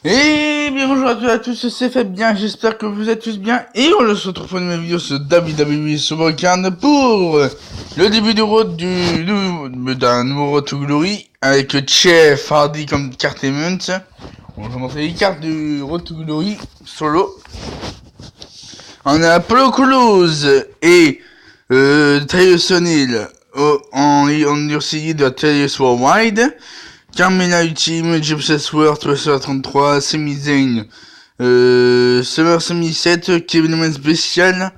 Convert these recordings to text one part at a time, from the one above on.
Et bien bonjour à tous, c'est Fabien, j'espère que vous êtes tous bien. Et on se retrouve pour une nouvelle vidéo sur WWE SummerCard pour le début d'un nouveau Road to Glory avec Jeff Hardy comme carte event. On va montrer les cartes du Road to Glory solo. On a Apollo Crews et Tyus O'Neill en endurci de Tyus Worldwide. Carmella Ultime, James Ellsworth, Wrestler 33, Sami Zayn, Summer Sami 7, Kevin Owens Spécial,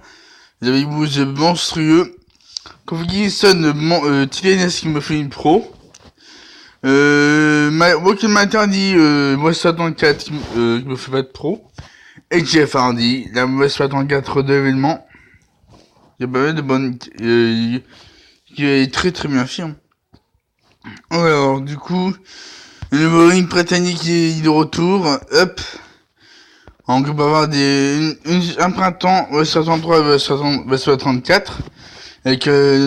David Booz monstrueux, Kofi Kingston, TNS qui me fait une pro, Walking Matardi, West 64 qui me fait pas de pro, et Jeff Hardy, la West 64 de l'événement. Il y a pas mal de bonnes, qui est très très bien fait. Alors, du coup, le nouveau ring britannique est de retour. Hop. On peut avoir un printemps West 63 et West 34. Avec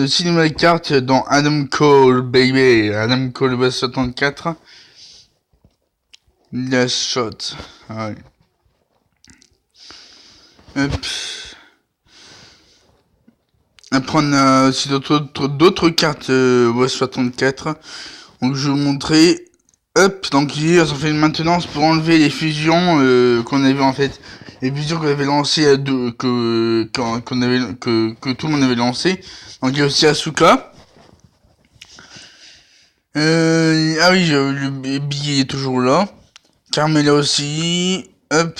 cinéma de cartes dans Adam Cole, baby. Adam Cole West 64. Last shot. Ah ouais. Hop. Après on a aussi d'autres cartes West 64. Donc je vais vous montrer. Hop, donc ils ont fait une maintenance pour enlever les fusions qu'on avait en fait, les fusions qu'on avait lancées que tout le monde avait lancé. Donc il y a aussi Asuka. Ah oui, le billet est toujours là. Carmella aussi. Hop.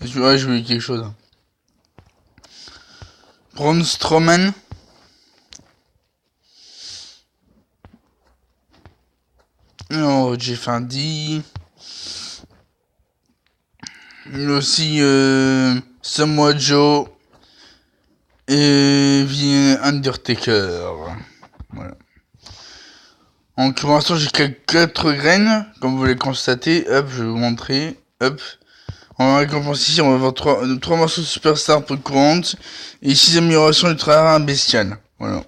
Ouais, je voulais quelque chose. Braun Strowman. Oh, Jeff Hardy. Aussi Samoa Joe et Undertaker. Voilà. Donc pour l'instant j'ai 4 graines, comme vous l'avez constaté. Hop, je vais vous montrer. Hop. On va récompenser ici, on va avoir 3 morceaux de Superstar peu courantes et 6 améliorations du travail bestial. Voilà.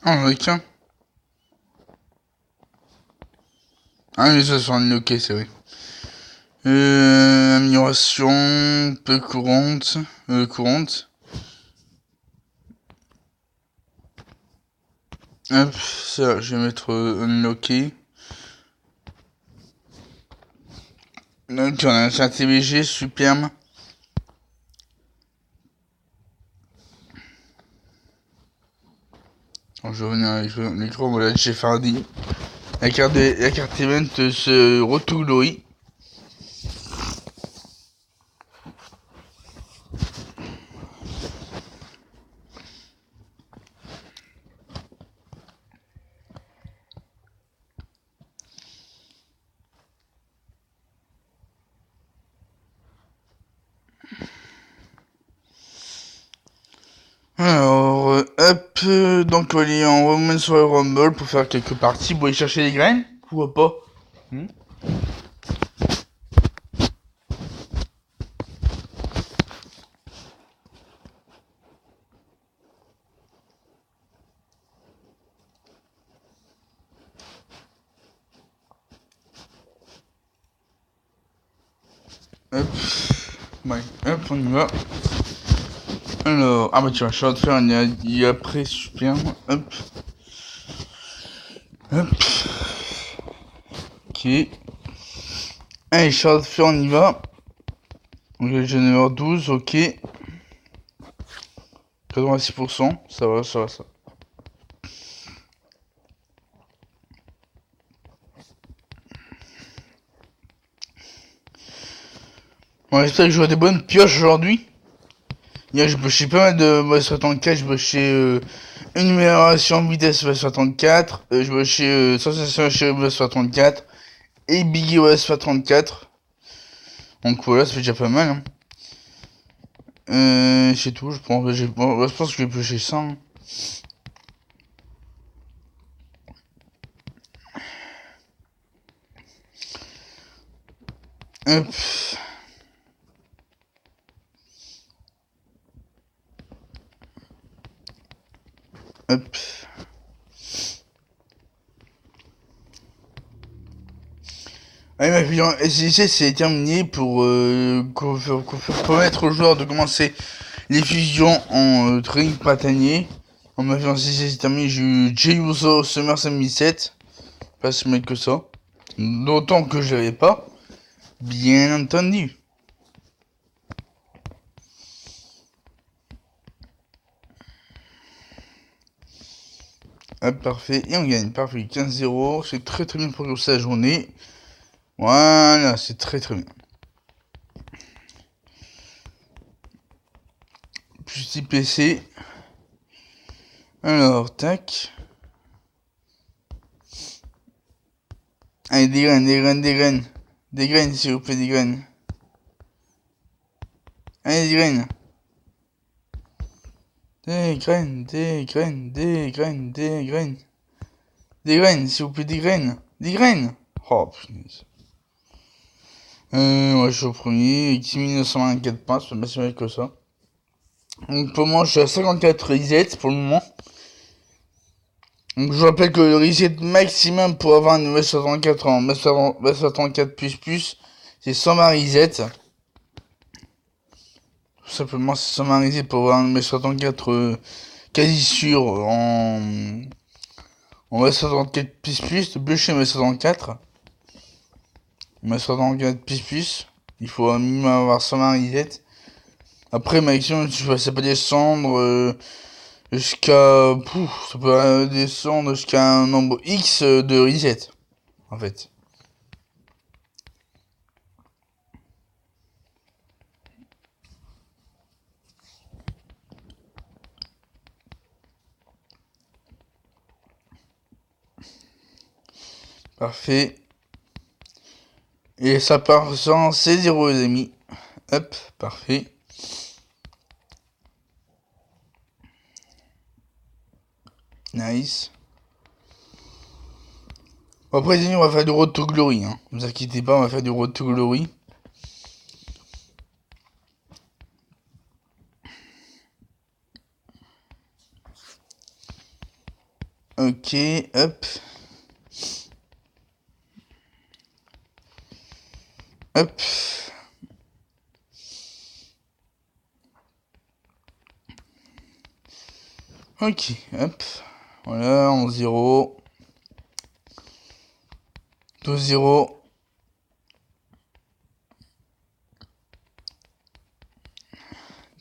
Ah, on en a qu'un. Ah mais ça sont ok, c'est vrai. Amélioration peu courante. Hop, ça, je vais mettre unlocké. Donc on a un TVG, superbe. Alors, je vais revenir avec l'écran, voilà, Jeff Hardy. La carte event se retourne Glory. Alors, hop, donc on va aller en Women's Royal Rumble pour faire quelques parties. Vous allez chercher les graines? Pourquoi pas? Hop, ouais, hop, on y va. Alors, ah bah tiens, je suis en train de faire il y a après, super. Hop. Hop. Ok. Allez, je suis en train de faire, on y va. Donc, le jeu numéro 12, ok. 86%, ça va, ça va, ça. Bon, j'espère que j'aurai des bonnes pioches aujourd'hui. Hier, j'ai bossé pas mal de West 64, j'ai bossé une amélioration vitesse West 64, j'ai bossé sensation chez West 64 et Biggie West 64. Donc voilà, ça fait déjà pas mal. Hein. C'est tout, je pense. Je pense que je vais piocher ça. Hein. Hop. Hop. Allez, ma fille, SGC, c'est terminé pour permettre aux joueurs de commencer les fusions en training printanier. En ma fiancée, c'est terminé. J'ai eu Jey Uso SummerSlam 2007. Pas si mal que ça. D'autant que je l'avais pas. Bien entendu. Hop, parfait. Et on gagne. Parfait. 15-0. C'est très bien pour commencer la journée. Voilà, c'est très bien. Plus IPC. Alors, tac. Allez, des graines. Des graines, s'il vous plaît, des graines. Allez, des graines. Des graines. Des graines, s'il vous plaît, des graines. Des graines. Oh, punaise. Ouais, je suis au premier. 1924 points, c'est pas si mal que ça. Donc, pour moi, je suis à 54 resets pour le moment. Donc, je rappelle que le reset maximum pour avoir une MS64 en MS64++, c'est 120 resets. Tout simplement, c'est 120 resets pour avoir une MS64 quasi sûr en MS64++, de chez MS64. MS64++, il faut un minimum avoir 120 resets. Après, maximum, ça peut descendre jusqu'à... ça peut descendre jusqu'à un nombre X de resets, en fait. Parfait. Et ça part sans C0, les amis. Hop, parfait. Nice. Après, les amis, on va faire du Road to Glory. Hein. Ne vous inquiétez pas, on va faire du Road to Glory. Ok, hop. Hop. Ok, hop. Voilà, 11-0. 12-0.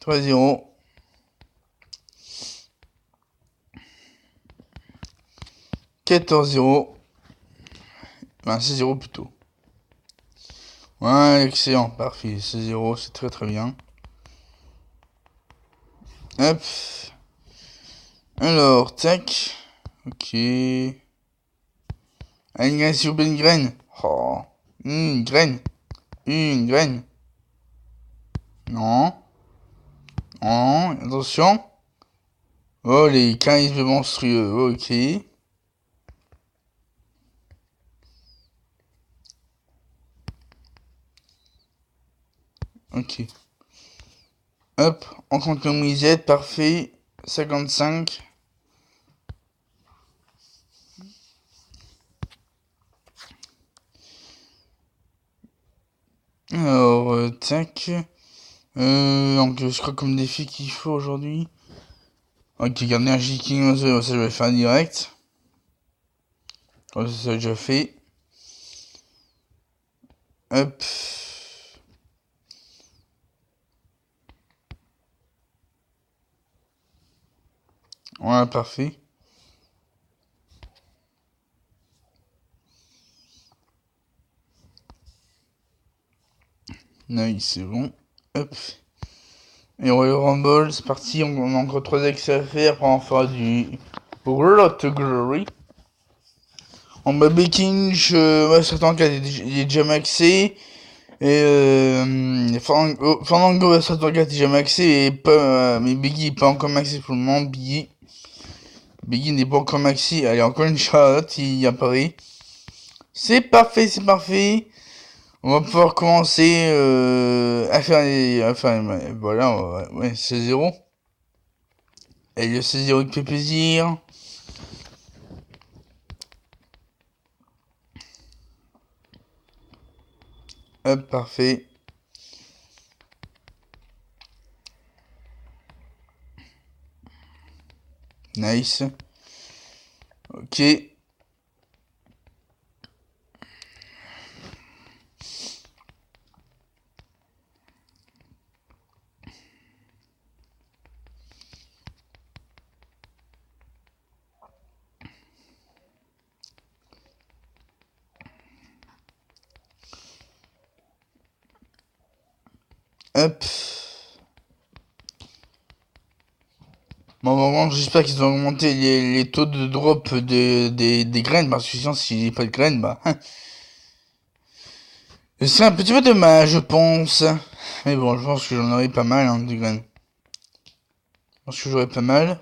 3-0. 14-0. 6-0 plutôt. Ouais, excellent, parfait. 6-0, c'est très bien. Hop. Alors, tac. Ok. Une graine, s'il vous plaît, une graine. Oh. Une graine. Une graine. Non. Non, attention. Oh, les charismes monstrueux. Ok. Ok. Hop, on compte le reset, parfait. 55. Alors, tac. Donc, je crois comme défi qu'il faut aujourd'hui. Ok, garder un King, ça je vais faire direct. Ça j'ai déjà fait. Hop. Voilà, parfait. Nice, c'est bon. Hop. Et Royal Rumble, c'est parti. On a encore 3 accès à faire pour en faire du Road to Glory. En Baby King, certains qu'il est déjà maxé. Et Fandango certains qu'il est déjà maxé. Et pas, mais Biggie n'est pas encore maxé pour le moment. Biggie n'est pas encore maxé. Allez, encore une Charlotte, il apparaît. C'est parfait, c'est parfait. On va pouvoir commencer à faire les... Enfin, voilà, ouais, c'est 0. Et le C0 qui fait plaisir. Hop, parfait. Nice. Ok. Hop. Bon, vraiment, j'espère qu'ils ont augmenté les taux de drop des graines, parce que sinon, s'il n'y a pas de graines, bah... Ce serait un petit peu dommage, je pense. Mais bon, je pense que j'en aurai pas mal, hein, de graines. Je pense que j'aurai pas mal.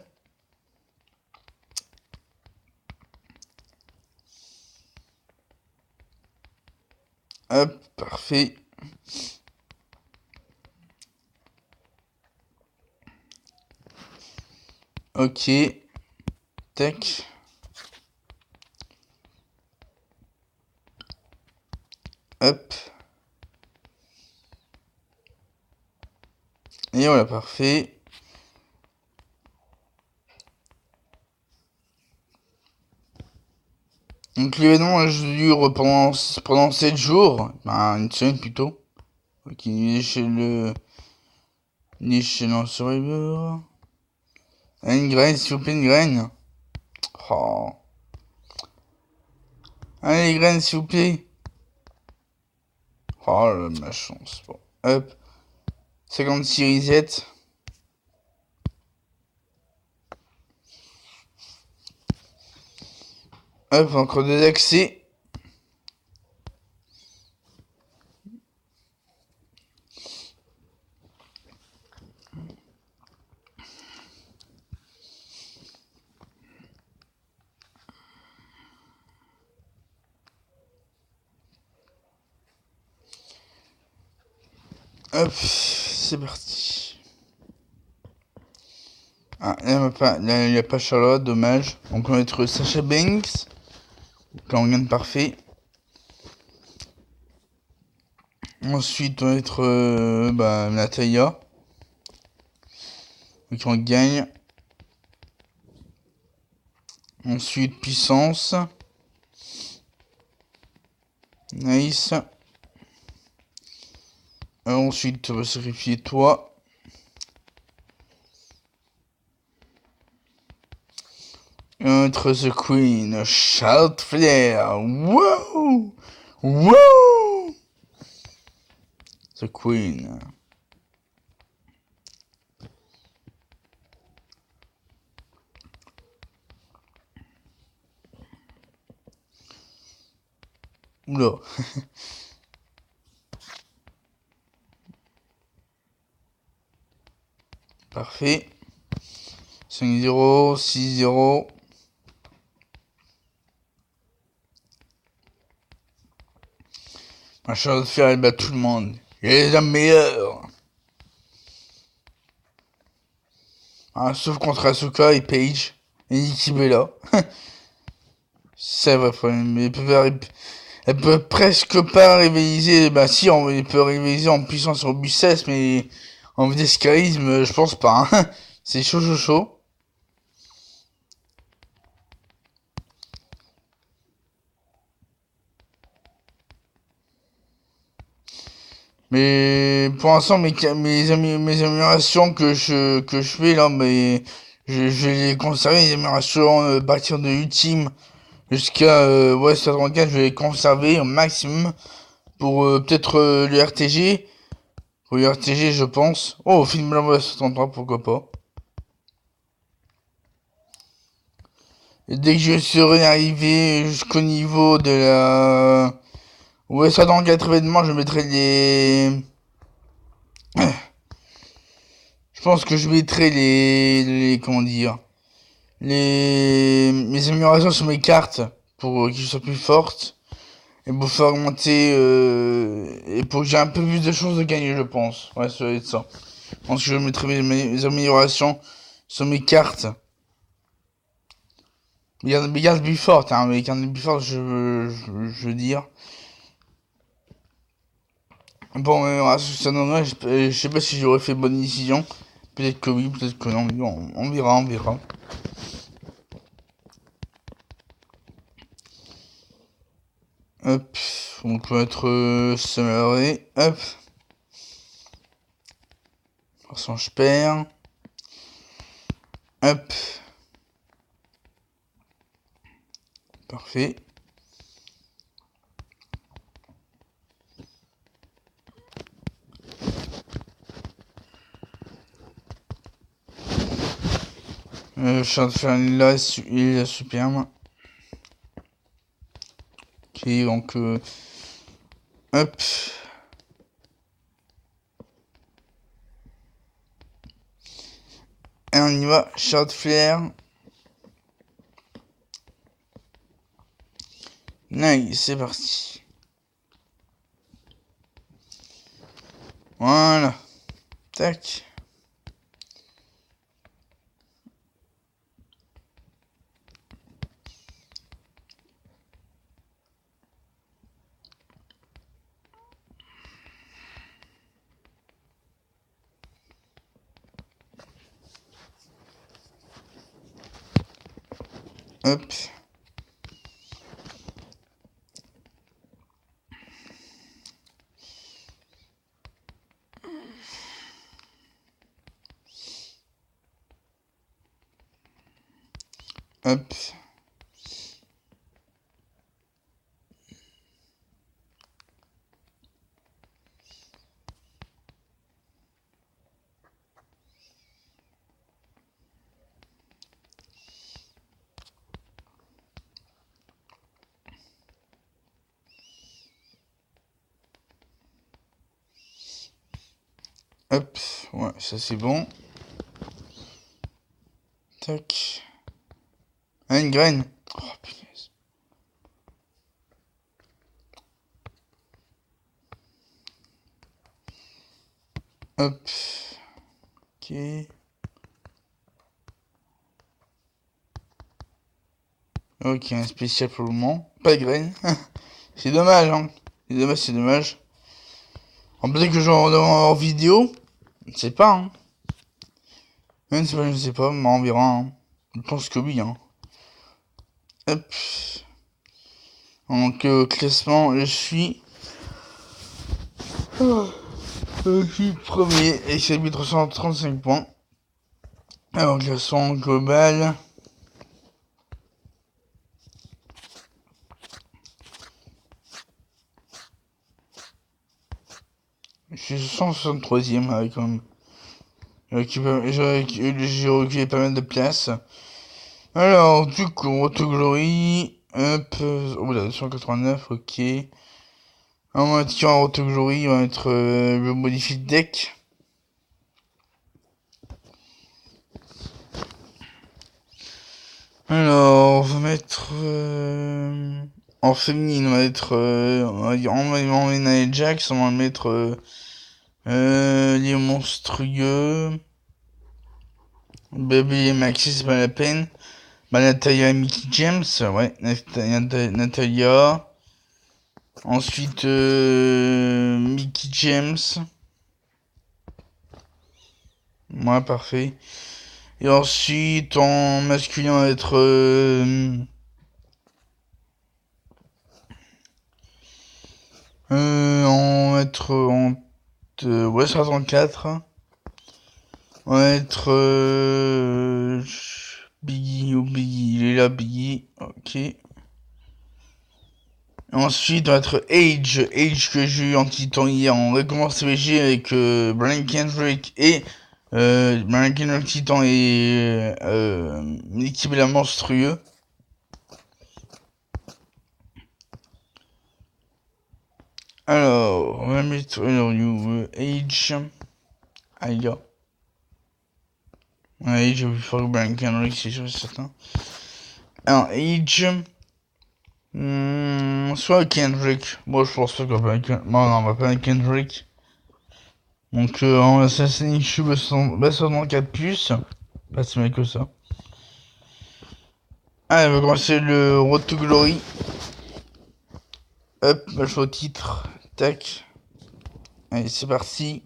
Hop, parfait. Ok. Tac. Hop. Et voilà, parfait. Donc l'événement dure pendant 7 jours. Bah, une semaine plutôt. Ok, il est chez le... Il est chez le survivor. Ah, une graine, s'il vous plaît, une graine. Oh. Allez, les graines, s'il vous plaît. Oh, ma chance. Bon. Hop. 56 reset. Hop, encore des accès. Hop, c'est parti. Ah, là, il n'y a pas Charlotte, dommage. Donc on va être Sasha Banks. Là, on gagne parfait. Ensuite, on va être Natalia. Donc on gagne. Ensuite, puissance. Nice. Ensuite, on va sacrifier toi. Entre The Queen, Shout Flair. Wow! Wow! The Queen. Oula. Parfait. 5-0, 6-0. Ma chance de faire, elle bat tout le monde. Elle est la meilleure. Ah, sauf contre Asuka et Paige. Et Nikki Bella. C'est vrai problème. Elle peut presque pas rivaliser. Bah si, elle peut rivaliser en puissance sur robustesse, mais en vitesse charisme, je pense pas. Hein. C'est chaud, chaud, chaud. Mais pour l'instant, mes améliorations que je fais là, mais je vais les conserver, les améliorations à partir de ultime jusqu'à West 34, je vais les conserver au maximum pour peut-être le RTG. Pour le RTG, je pense. Oh, film blanc West 33, pourquoi pas. Et dès que je serai arrivé jusqu'au niveau de la West 34 événement, je mettrai les... Je pense que je mettrai comment dire, mes améliorations sur mes cartes pour qu'ils soient plus fortes et pour faire augmenter et pour que j'ai un peu plus de chances de gagner, je pense. Ouais, ça va être ça. Je pense que je mettrai mes améliorations sur mes cartes. Mes cartes plus fortes, hein, mes cartes plus fortes, je veux dire. Bon, à ce stade-là, je sais pas si j'aurais fait bonne décision. Peut-être que oui, peut-être que non, mais bon, on verra, on verra. Hop, on peut être salarié, hop. De toute façon, je perds. Hop. Parfait. Je suis en train de faire là, il est superbe. Ok, donc hop. Et on y va, shot flare. Nice, c'est parti. Voilà. Tac. Hop. Hop. Hop. Ouais, ça c'est bon. Tac. Ah, une graine. Oh, punaise. Hop. Ok. Ok, un spécial pour le moment. Pas de graine. C'est dommage, hein. C'est dommage, c'est dommage. En peut-être que j'en aurai en vidéo. Je ne sais pas, hein. Je ne sais pas, mais on verra, hein. Je pense que oui, hein. Hop. Donc, classement, je suis premier et j'ai mis 335 points. Alors, classement global. Je suis 163ème avec quand même. J'ai reculé pas mal de places. Alors, du coup, Autoglory. Hop. Oh là, 289, ok. On va mettre en Autoglory, on va mettre le modifie deck. Alors, on va mettre en féminine, on va mettre on va mettre Jax, on va mettre les monstrueux. Baby et Maxi, c'est pas la peine. Bah, Natalia et Mickey James, ouais, Natalia. Ensuite, Mickey James. Ouais, parfait. Et ensuite, en masculin, on va être on va être en ouais, 64. On va être Biggie ou Biggie, il est là Biggie, ok. Ensuite on va être Age que j'ai eu en titan hier en récompense VG avec Brian Kendrick et Brian Kendrick titan et l'équipe la monstrueux. Alors, on va mettre Age. Aïe. Ouais, j'ai vu faire Brian Kendrick, c'est sûr et certain. Alors, Age. Soit Kendrick. Moi, je pense pas qu'on va pas non, on va pas avec Kendrick. Donc, en Assassin's Creed 64 puces. Pas si mal que ça. Allez, on va commencer le Road to Glory. Hop, je vais au titre. Tac. Allez, c'est parti.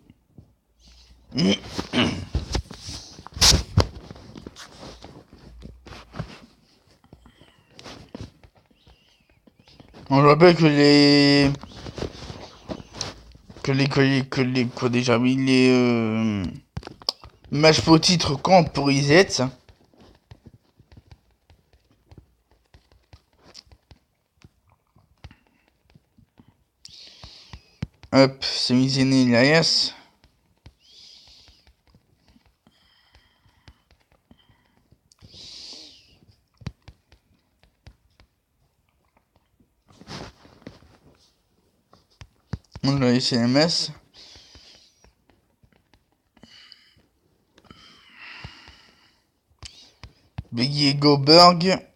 On rappelle que quoi déjà, oui, les matchs pour titre comptent pour Reset. Hop, c'est Mizene Elias. On a les CMS. Biggie Goldberg.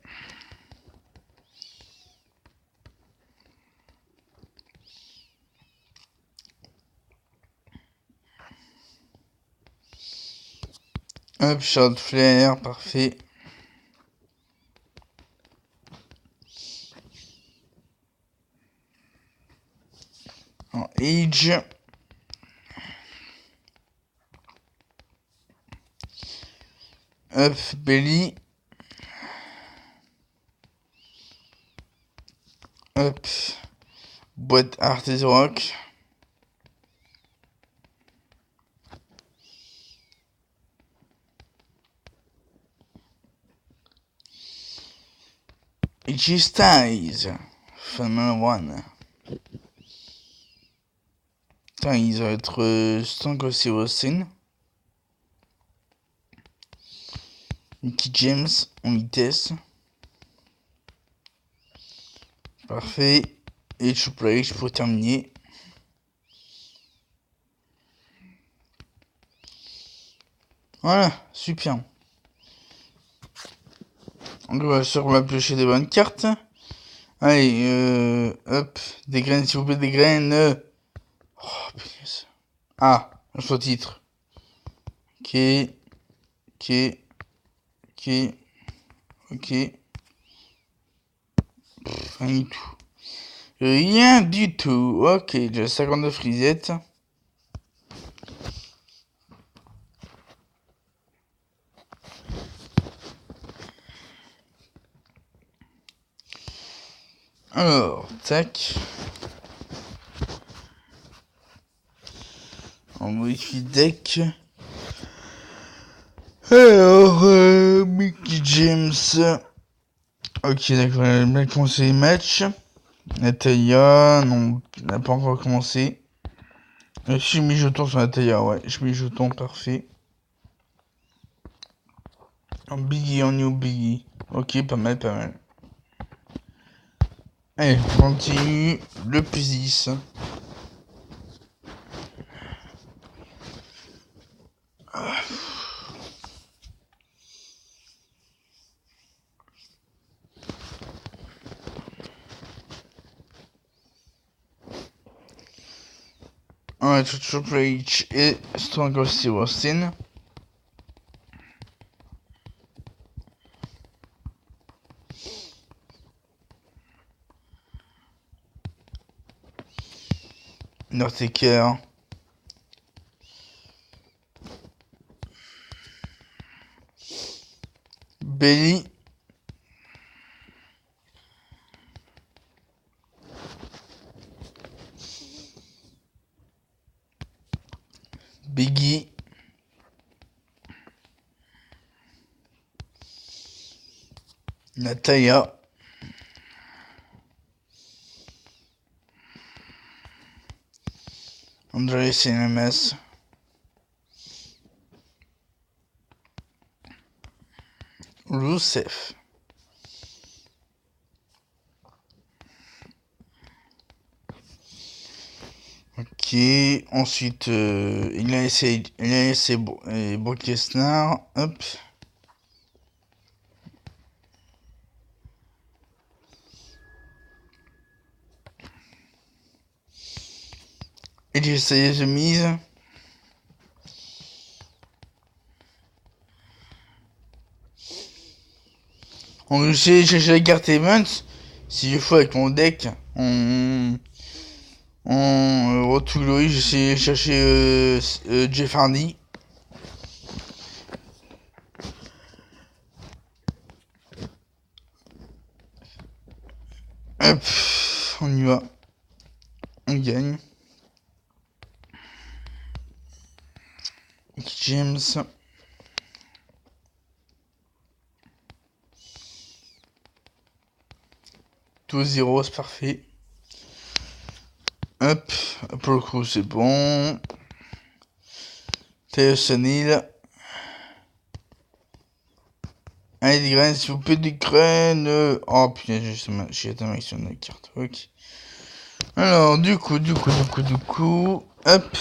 Hop, Charlotte Flair, parfait. En Age. Hop, Belly. Hop, Boîte Artes Rock. AJ Styles. Formula One. Putain, ils vont être Strong aussi Austin. Mickey James en vitesse. Parfait. Et Triple H pour terminer. Voilà, super. On va sur la piocher des bonnes cartes. Allez, hop, des graines, s'il vous plaît, des graines. Oh, punaise. Ah, un faux titre. Ok, ok, ok. Rien du tout. Rien du tout. Ok, j'ai 52 frisettes. Alors, tac. On modifie deck. Alors, Mickey James. Ok, d'accord, elle a bien commencé les matchs. Natalia, non, elle n'a pas encore commencé. Je suis mis jeton sur Natalia, ouais, je suis mis jeton, parfait. En Biggie, en New Biggie. Ok, pas mal, pas mal. Allez, on continue. Le plus 10. Ouais, Triple H et Strong Steve Austin. Undertaker. Belly. Biggie. Natalia. Andre CNMS. Rusev. Ok, ensuite il a essayé Brock Lesnar, hop. Il a essayé The Miz. On sait chercher la carte Events. Si je fais avec mon deck, on En Road to Glory, j'ai essayé de chercher Jeff Hardy. Hop, on y va. On gagne. James. 2-0, c'est parfait. Hop, pour le coup, c'est bon. Tyson Hill. Allez, des graines, s'il vous plaît, des graines. Oh putain, j'ai atteint sur la carte. Ok. Alors, du coup. Hop.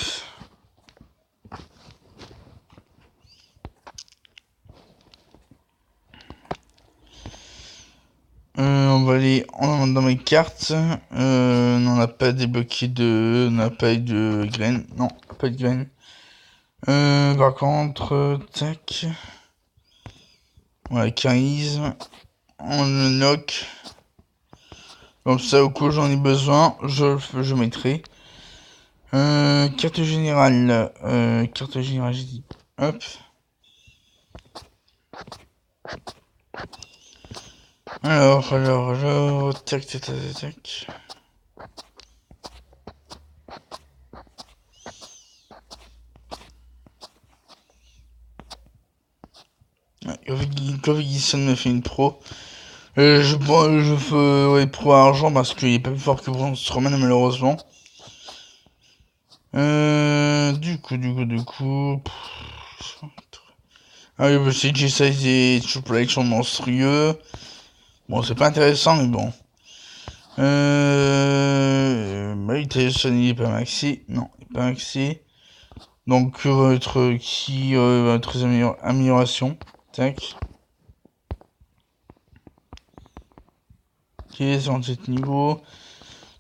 On va aller dans mes cartes. On n'a pas débloqué de. On n'a pas eu de graines. Non, pas de graines. Par contre, tac. Voilà, charisme. On le knock. Comme ça, au coup j'en ai besoin, je mettrai. Carte générale. J'ai dit. Hop. Alors, tac. Kovigison me fait une pro. Je fais pro à argent parce qu'il est pas plus fort que Braun Strowman malheureusement. Du coup. Ah oui, c'est G-Size et Triple H sont monstrueux. Bon, c'est pas intéressant, mais bon. Oui, Tyson, il est pas maxi. Non, il est pas maxi. Donc, va être qui va être amélioration. Tac. Ok, 67 niveaux.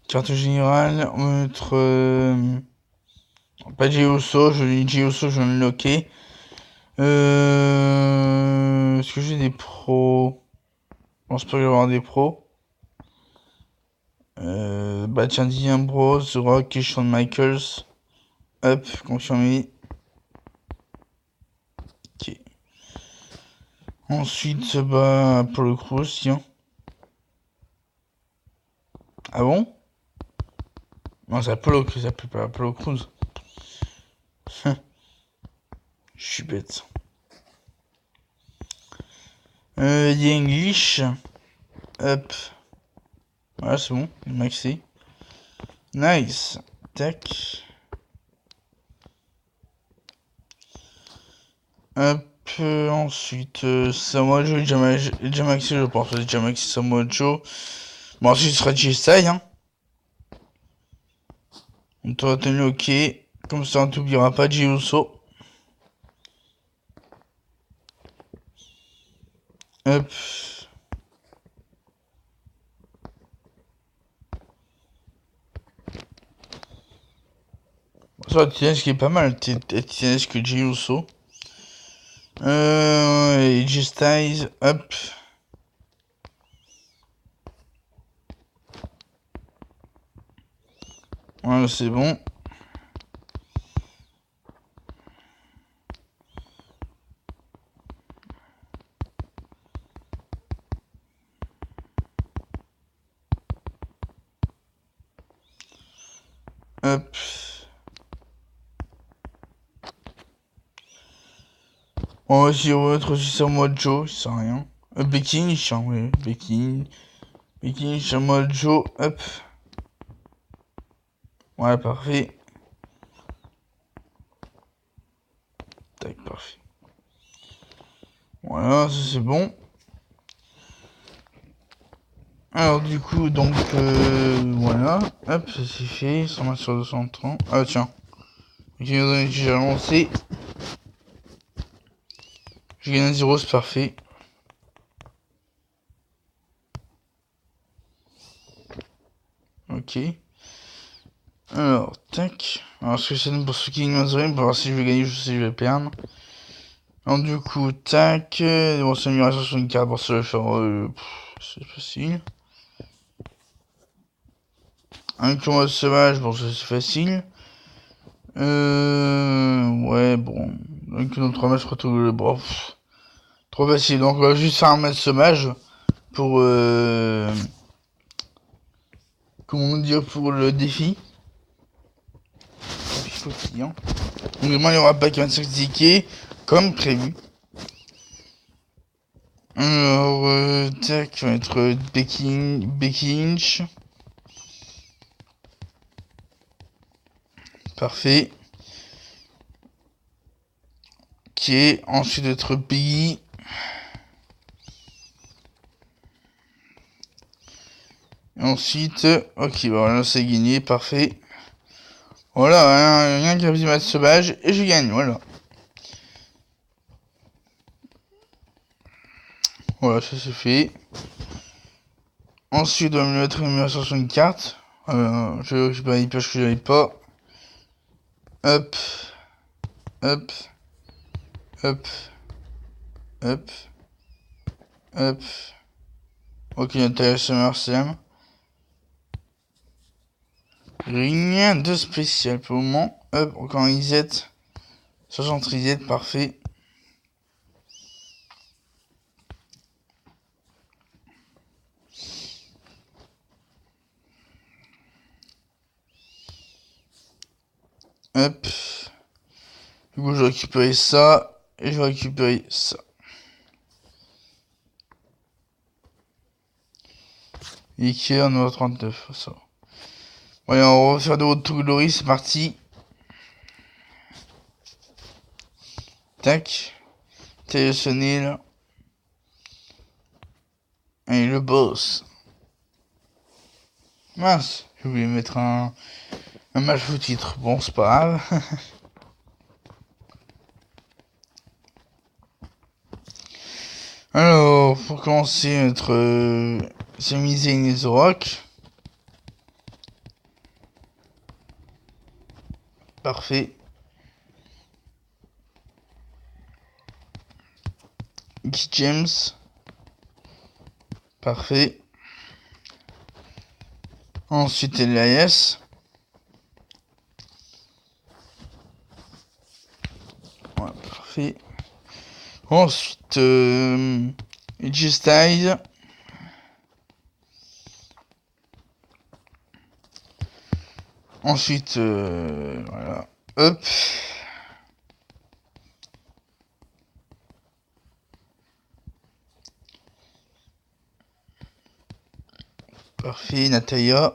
Carte générale. On va être. Pas G-Osso, je vais le loquer. Est-ce que j'ai des pros? Je pense pas que je vais avoir des pros. Tiens, Dean Ambrose, The Rock et Shawn Michaels. Hop, confirmé. Ok. Ensuite, pour le coup aussi. Hein. Ah bon? Non, c'est Apollo que ça s'appelle pas Apollo Crews. Je suis bête. The English. Hop. Voilà, c'est bon. Maxi. Nice. Tac. Hop. Ensuite, Samoa Joe et Jamaxi, je pense. Jamaxi, Samoa Joe. Bon, ensuite, ce sera G-Style. Hein. On t'aura tenu ok. Comme ça, on t'oubliera pas G-Uso. Hop. Ça, TNS qui est pas mal. TNS que G-Uso. Et G-Styles. Hop. Voilà, c'est bon. Hop. On va essayer autre aussi Samoa Joe, ça sert à rien. Becky Lynch, hein, oui. Becky Lynch, Samoa Joe, hop. Ouais, parfait. Tac, parfait. Voilà, ça c'est bon. Alors du coup, donc voilà, hop, ça c'est fait, 120 sur 230. Ah tiens, j'ai lancé. J'ai gagné un 0, c'est parfait. Ok. Alors, tac. Alors, ce que c'est pour ceux qui gagnent ma pour voir si je vais gagner ou si je vais perdre. Alors, du coup, tac. Bon, c'est une amélioration sur une carte pour se le faire. C'est facile. Avec le mode sauvage, bon, ça c'est facile. Ouais, bon. Avec notre match retrouve le bras. Trop facile. Donc, on va juste faire un match sauvage pour, comment dire, pour le défi. Donc, demain, il n'y aura pas 25 tickets, comme prévu. Alors, tac, va être Becky Lynch. Parfait. Ok, ensuite être Piggy. Ensuite, ok, voilà, c'est gagné, parfait. Voilà, rien qu'un petit match sauvage, et je gagne, voilà. Voilà, ça c'est fait. Ensuite, on va me mettre une sur une carte. Je vais récupérer les pièges que j'avais pas. Hop, hop, hop, hop, hop. Ok, Natalia SummerSlam. Rien de spécial pour le moment. Hop, encore un reset. 60 reset, parfait. Hop. Du coup, je vais récupérer ça. Et je vais récupérer ça. Ikea, numéro 39, ça. Allez, on va refaire de Road to Glory, c'est parti. Tac. Télésonné, là. Et le boss. Mince, j'ai oublié de mettre un match au titre. Bon, c'est pas grave. Alors, pour commencer, notre Sami Zayn et The Rock. Parfait. Mickey James. Parfait. Ensuite, Elias. Ouais, parfait. Ensuite, AJ Styles. Ensuite, voilà. Hop. Parfait, Natalia.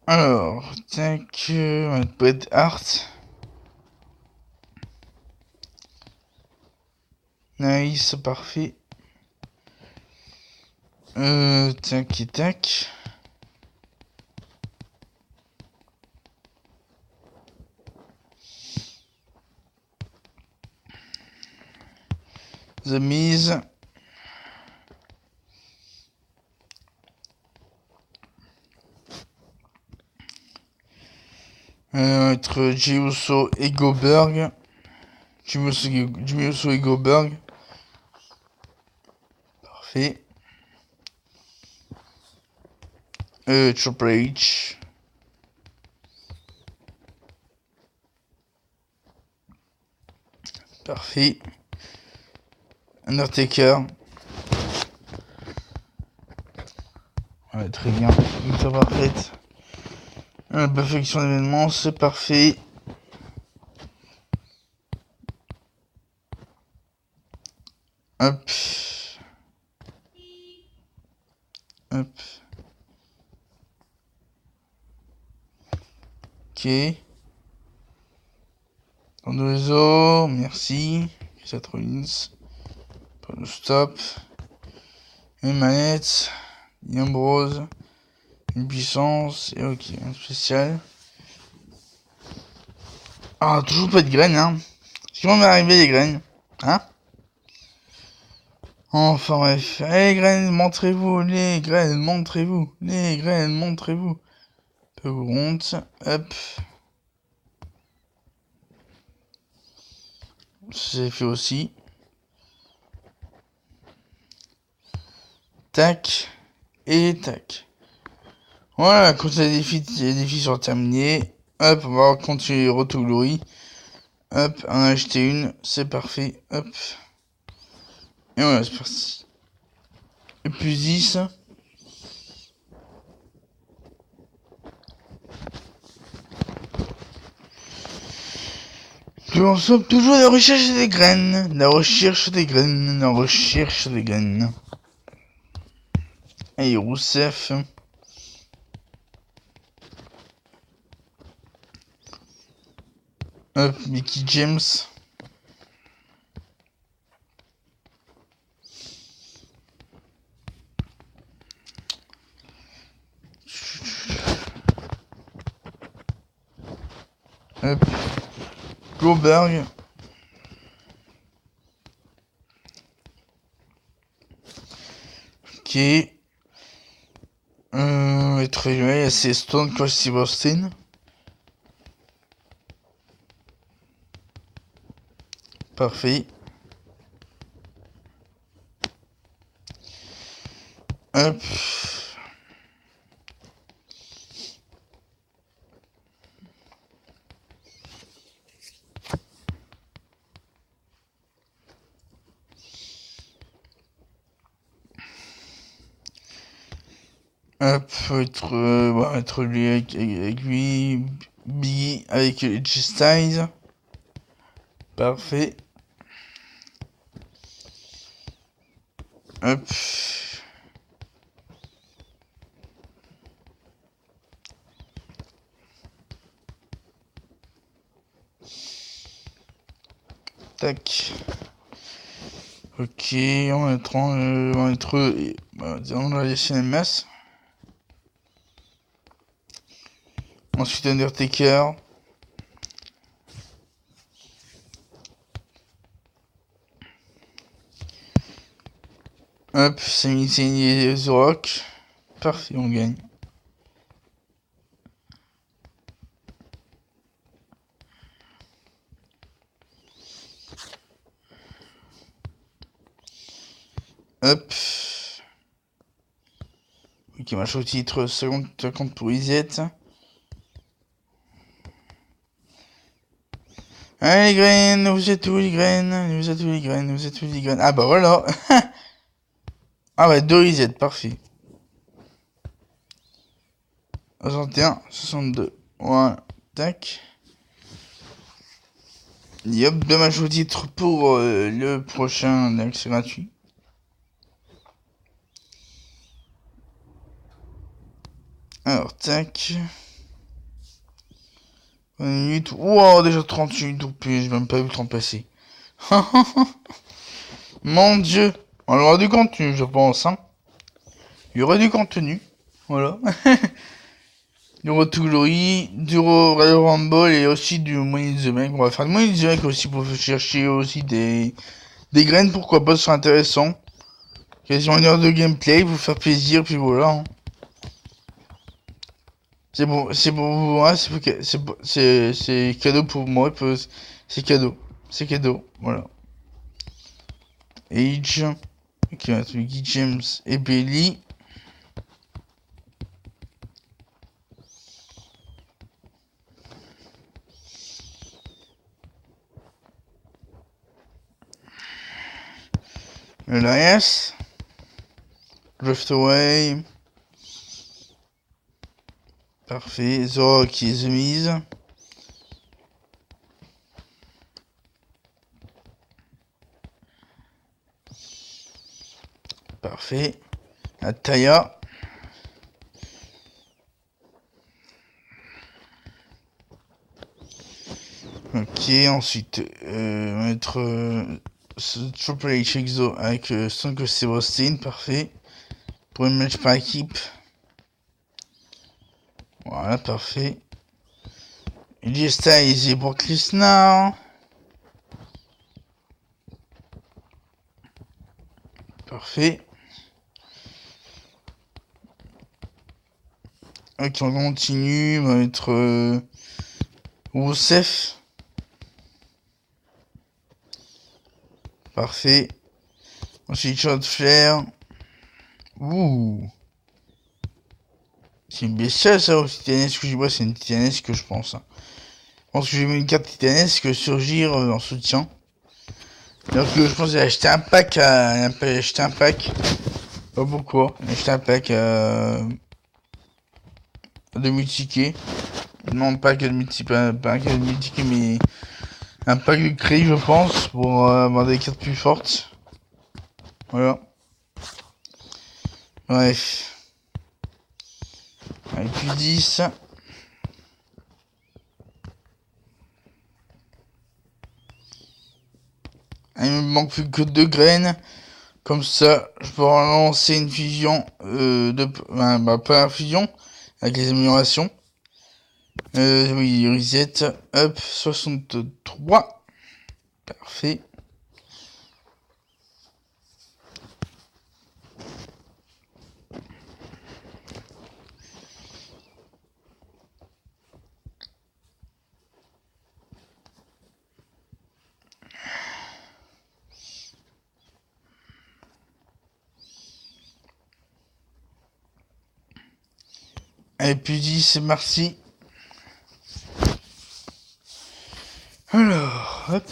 Alors, tac, Bret Hart. Nice, parfait. Tac et tac. The Miz. Entre Jey Uso et Goldberg. Jey Uso et Goldberg. Parfait. Triple H. Parfait. Undertaker. Ouais, très bien. Victoire parfaite. Perfection d'événement, c'est parfait. Hop. Hop. Ok. Tondozo, merci. Seth Rollins. Stop. Une manette. Ambrose. Une puissance. Et ok, un spécial. Ah, toujours pas de graines, hein. Comment m'est arrivé les graines? Hein? Enfin bref. Les graines, montrez-vous. Les graines, montrez-vous. Les graines, montrez-vous. Peu honte. Hop. C'est fait aussi. tac, et tac. Voilà, quand les défis sont terminés, hop, on va continuer Retour Glory. Hop, en acheter une, c'est parfait, hop. Et voilà, c'est parti. Et plus 10. Nous sommes toujours à la recherche des graines, la recherche des graines, la recherche des graines. Allez, Roussef. Hop, Mickey James. Hop, Goldberg. Ok. Être humain, c'est Stone Cold Steve Austin. Parfait. Hop. Hop, on va être lui avec lui, Biggie avec AJ Styles. Parfait. Hop. Tac. Ok, on va être on va laisser la masse. Ensuite Undertaker. Hop, Sami Zayn et The Rock. Parfait, on gagne. Hop. Ok, match au titre, 50 pour Izette. Allez les graines, vous êtes où les graines? Vous êtes où les graines? Vous êtes où les graines? Ah bah voilà. Ah bah 2 Izette, parfait. 61, 62. Voilà, tac. Et hop, 2 matchs au titre pour le prochain accès gratuit. Alors, tac. 20 minutes. Wow, déjà 30 minutes ou plus, j'ai même pas vu le temps passer. Mon dieu. On aura du contenu, je pense. Hein. Il y aura du contenu. Voilà. Du Retour Glory, du Royal Rumble et aussi du Money in the Bank. On va faire du Money in the Bank aussi pour chercher aussi des graines, pourquoi pas, ce sera intéressant. Quasiment 1 heure de gameplay, vous faire plaisir, puis voilà. Hein. C'est bon, c'est pour vous, hein, c'est cadeau pour moi, c'est cadeau, voilà. Age, ok, Mickey James et Bailey. Elias, Drift Away, parfait, Zoro qui est The Miz. Parfait. Ataya. Ok, ensuite, on va mettre Triple H Exo avec Stone Cold Steve Austin, parfait. Pour une match par équipe. Voilà, parfait. AJ Styles et Brock Lesnar. Parfait. Ok, on continue, on va mettre Rousseff. Parfait. Ensuite, Charlotte Flair. Ouh. C'est une bestiale ça, au titanesque que je vois, c'est une titanesque je pense. Je pense que j'ai mis une carte titanesque surgir en soutien. Alors que je pense que j'ai acheté un pack Pas beaucoup, j'ai acheté un pack de multi-tickets. Non, pas que de pas que de multi-tickets, mais un pack de crédit je pense, pour avoir des cartes plus fortes. Voilà. Bref. Avec plus 10. Il me manque plus que 2 graines. Comme ça, je pourrais lancer une fusion pas une fusion, avec les améliorations. Oui, reset, hop, 63. Parfait. Et puis 10, merci. Alors, hop.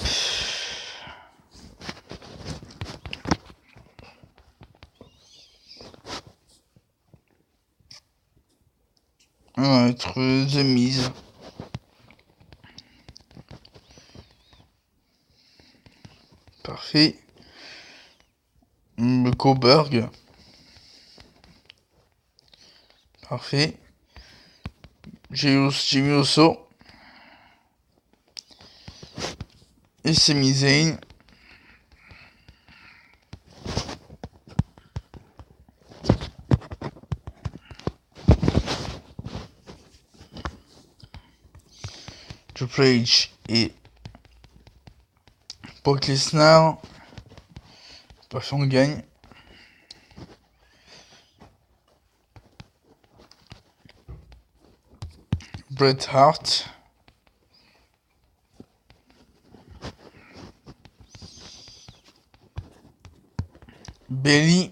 On va être The Mise. Parfait. Le Coburg. Parfait. J'ai mis au saut. Et c'est Zane. Triple H et Brock Lesnar. Parfait, on gagne. Bret Hart. Bayley.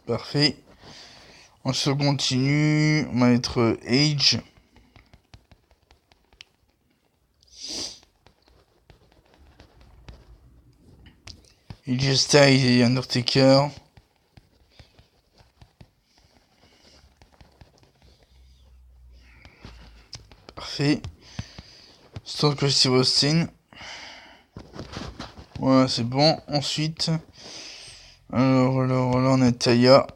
Parfait. On se continue. On va mettre Edge. AJ Styles et Undertaker. Parfait. Stone Cold Steve Austin. Voilà, c'est bon. Ensuite, alors là, on a Taya.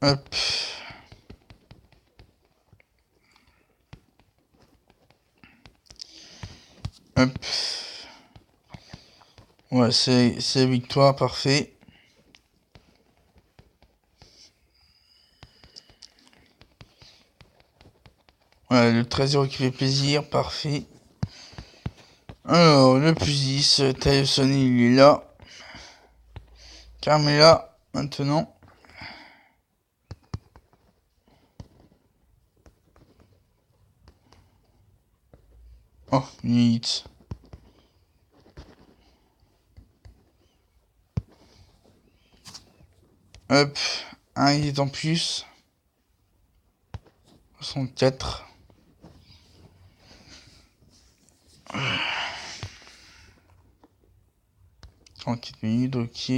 Hop. Hop. Ouais, c'est victoire, parfait. Voilà, le 13-0 qui fait plaisir, parfait. Alors, le plus 10, Tyson, il est là. Carmella, maintenant. Oh, minute. Hop, un hit en plus. 64. 34 minutes, ok.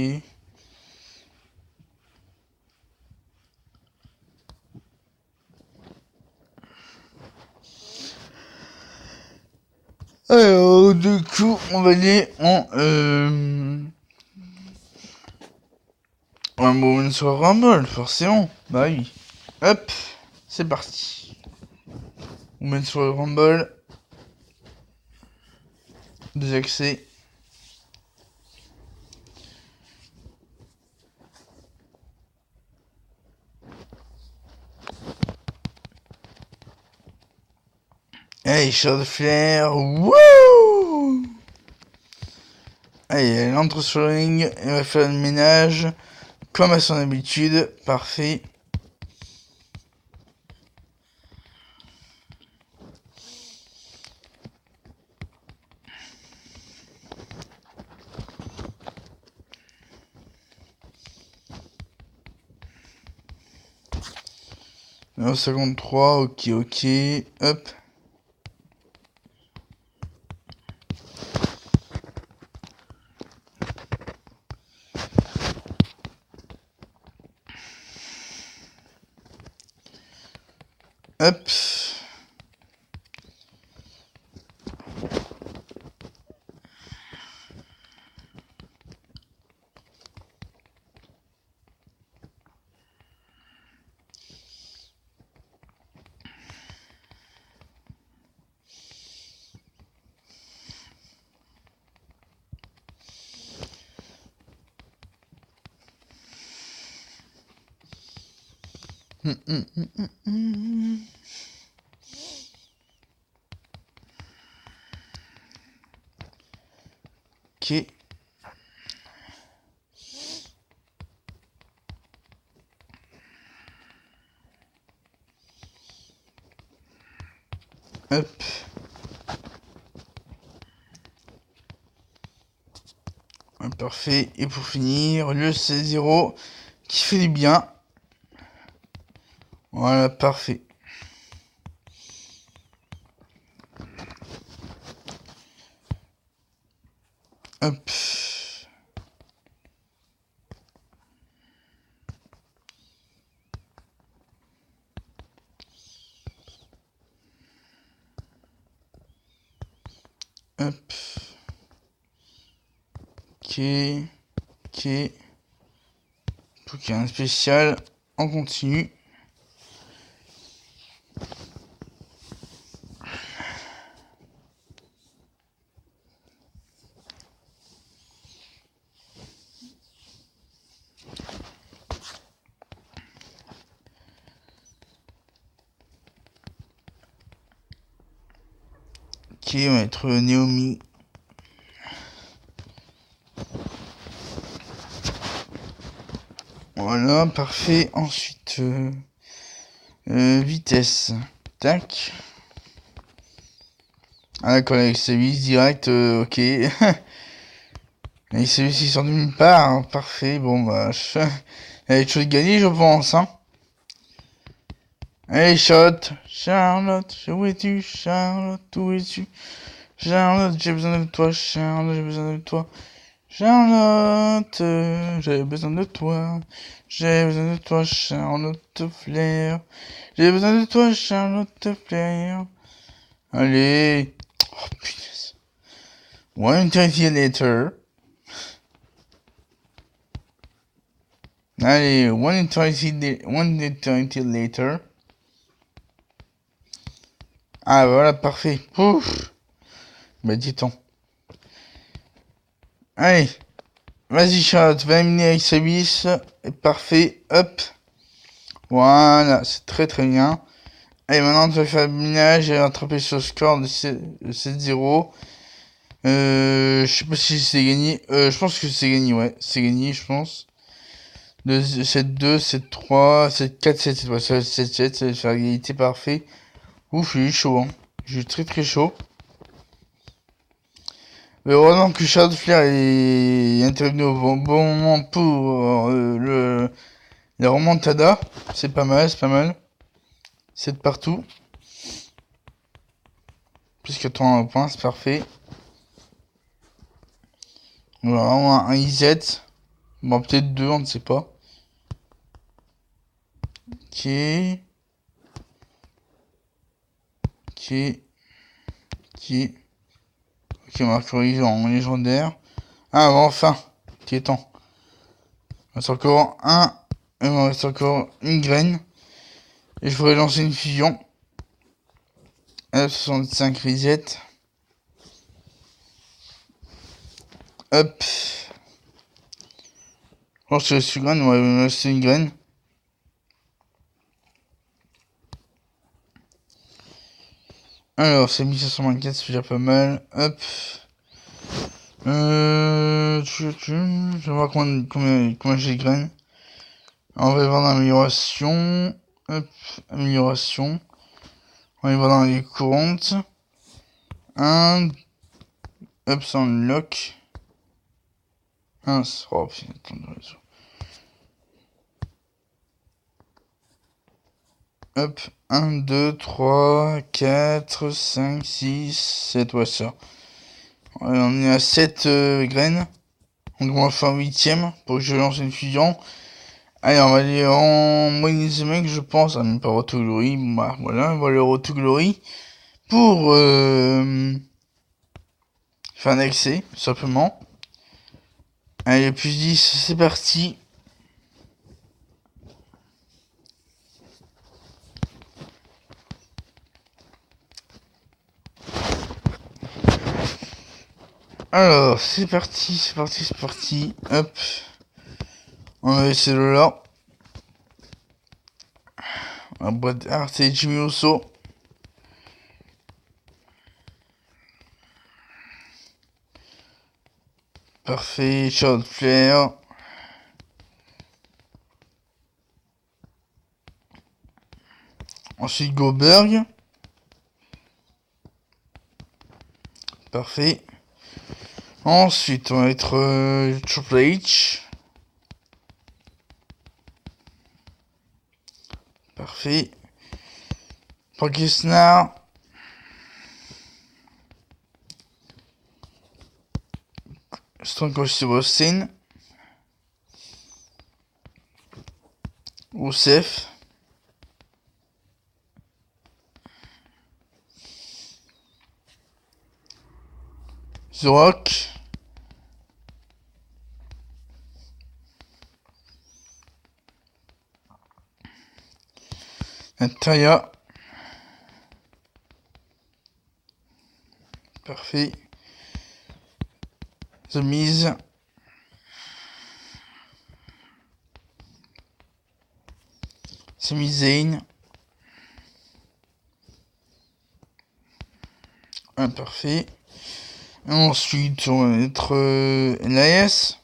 Alors, du coup, on va aller en un moment sur Rumble, forcément. Bah oui. Hop, c'est parti. On met sur le Rumble. Des accès. Hey, Charles Flair, wouh! Allez, elle entre sur le ring, elle va faire le ménage, comme à son habitude, parfait. 53, ok, ok. Hop. Hop. Ok. Hop. Ouais, parfait. Et pour finir, le C0 qui fait du bien. Voilà, parfait. Hop. Hop. Ok. Ok. Faut qu'il y ait un spécial en continu. Ok, on va être Naomi. Voilà, parfait. Ensuite, vitesse. Tac. Ah d'accord, avec C8 direct, ok. Avec C8 qui sort de nulle part, hein, parfait. Bon bah, elle a chose de gagner, je pense. Hein. Allez, shot. Charlotte, où es-tu? Charlotte, où es-tu? Charlotte, j'ai besoin de toi. Charlotte, j'ai besoin de toi. Charlotte, j'ai besoin de toi. J'ai besoin de toi, Charlotte Flair. J'ai besoin de toi, Charlotte Flair. Allez. Oh putain. One eternity later. Allez, one eternity later. Ah voilà, parfait. Pouf. Bah dis-donc. Allez. Vas-y, Charlotte, va éliminer avec sa bis. Parfait. Hop. Voilà, c'est très très bien. Allez, maintenant tu vas faire le minage et rattraper ce score de 7-0. Je sais pas si c'est gagné. Je pense que c'est gagné, ouais. C'est gagné, je pense. 7-2, 7-3, 7-4, 7-7. Ouais, 7-7, ça va faire égalité parfait. Ouf, j'ai eu chaud, hein. J'ai eu très très chaud. Mais heureusement que Charles Flair est intervenu au bon moment pour la remontada. C'est pas mal, c'est pas mal. 7 partout. Plus que 3 points, c'est parfait. Voilà, un IZ. Bon, peut-être 2, on ne sait pas. Ok. Ok. Ok. Ok, Mercury en légendaire. Ah, bon, enfin. Qui est temps. Il reste encore un. Il me reste encore une graine. Et je voudrais lancer une fusion. F65 reset. Hop. Je pense que c'est une graine. Ouais, il me reste une graine. Alors, c'est 1524, c'est déjà pas mal. Hop. Je vais voir combien j'ai de graines. On va y voir dans l'amélioration. Hop, amélioration. On va y voir dans les courantes. 1. Hop, ça unlock. 1. Oh putain, Hop, 1, 2, 3, 4, 5, 6, 7, ouais ça. On est à 7 graines. Donc on va faire 8ème pour que je lance une fusion. Allez, on va aller en Monismec, je pense. Ah, même pas Road to Glory. Bah, voilà, on va aller au Road to Glory pour faire un accès, tout simplement. Allez, plus 10, c'est parti. Alors, c'est parti, c'est parti, c'est parti. Hop. On va essayer de là. La boîte art, c'est Jimmy Osso. Parfait, Charlotte Flair. Ensuite, Goldberg. Parfait. Ensuite, on va être Triple H. Parfait. Brock Lesnar. Stone Cold Steve Austin. Rusev. The Rock. Natalia. Parfait. The Miz. Sami Zayn. Parfait. Ensuite, on va mettre Elias.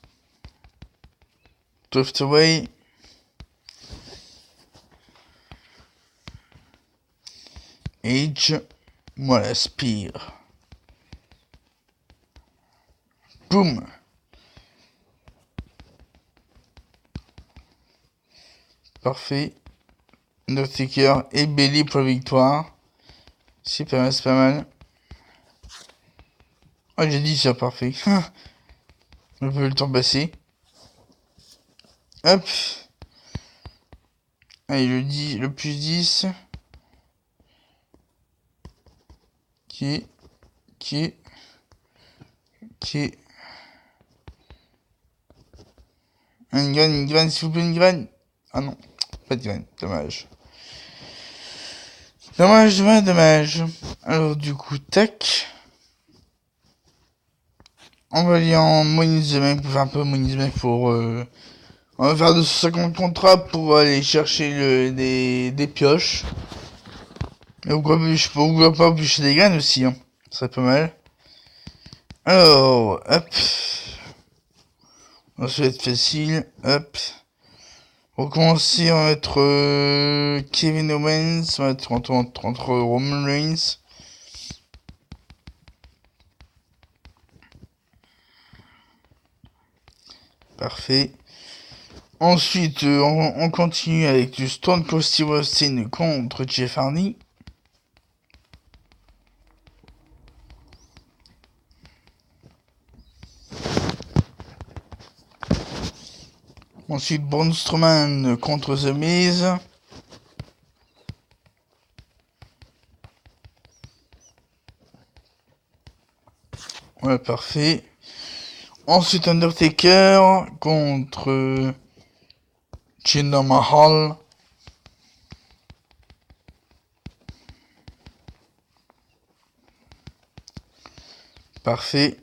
Drift Away. Edge. Voilà, Spear. Boum. Parfait. Undertaker et Bayley pour la victoire. C'est pas mal. Ah, j'ai dit ça, parfait. Un peu le temps passé. Hop. Allez, le plus 10. Qui est. Une graine, s'il vous plaît, une graine. Ah non, pas de graine, dommage. Dommage. Alors, du coup, tac. On va aller en Money in the Bank pour faire un peu Money in the Bank pour. On va faire 250 contrats pour aller chercher des pioches. Et pourquoi pas bûcher des graines aussi, hein. Ça serait pas mal. Alors, hop. Ça va être facile, hop. Pour commencer, on va être Kevin Owens, on va être entre Roman Reigns. Parfait. Ensuite, on continue avec du Stone Cold Steve Austin contre Jeff Hardy. Ensuite, Braun Strowman contre The Miz. Ouais, parfait. Ensuite, Undertaker contre Jinder Mahal. Parfait.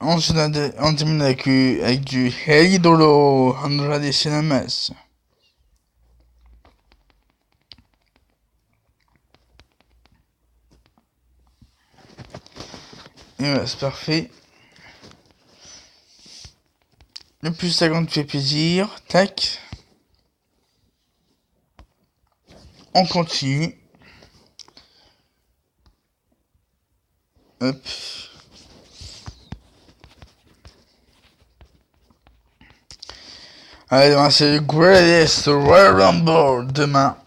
Ensuite, on termine avec du El Idolo Andrade Cien Almas. Et voilà, c'est parfait. Le plus 50 fait plaisir. Tac. On continue. Hop. Allez, demain c'est le Greatest Royal Rumble. Demain.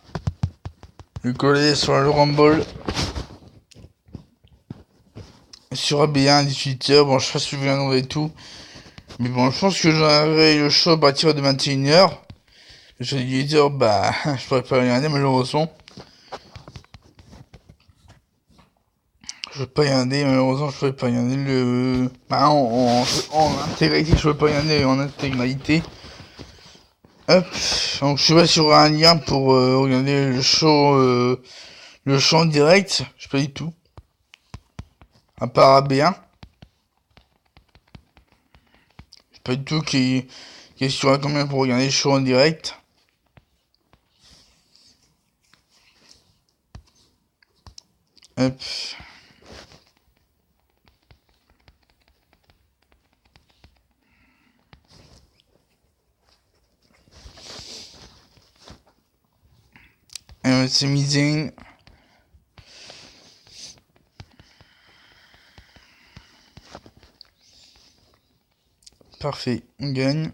Le Greatest Royal Rumble. Sur AB1 à 18h. Bon, je sais pas si je viendrai et tout. Mais bon, je pense que j'aurai le show à partir de 21h. Je vais 18h, bah, je pourrais pas regarder malheureusement. Je peux pas regarder, malheureusement, je pourrais pas regarder le... Bah, en intégralité, je peux pas regarder en intégralité. Hop, donc je sais pas s'il y aura un lien pour regarder le show en direct, je sais pas du tout. À part AB1. Je sais pas du tout qui sera combien pour regarder le show en direct. Hop. C'est misé. Parfait, on gagne.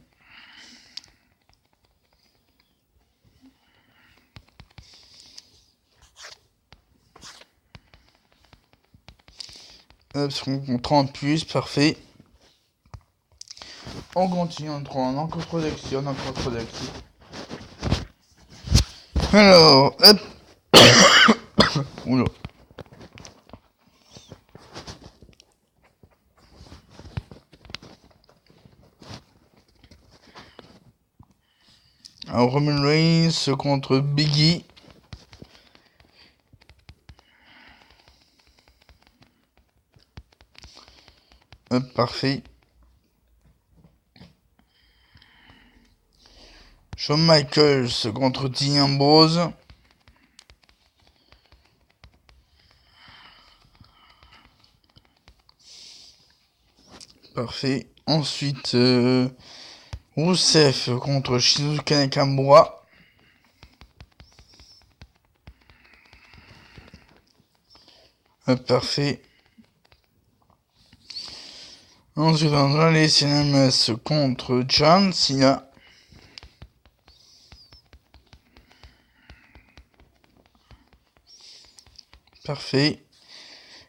Hop, on 30 plus, parfait. On continue, on prend encore trop d'action, encore trop d'action. Alors, hop. Oula. Alors, Roman Reigns contre Biggie. Hop, parfait. Shawn Michaels contre Dean Ambrose. Parfait. Ensuite, Rusev contre Shinsuke Nakamura. Parfait. Ensuite, on a les Cinemas contre John Cena. Parfait.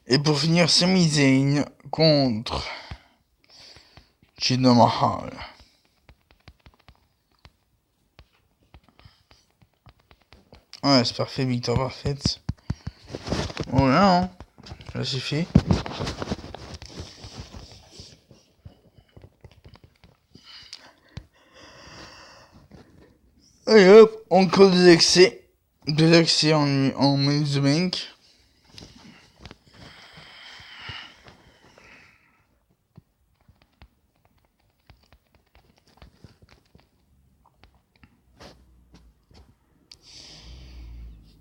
Et pour finir, Sami Zayn contre Jinder Mahal. Ouais, c'est parfait, victoire parfaite. Voilà, hein. Ça suffit. Allez hop, encore des accès. Des accès en Money in the Bank.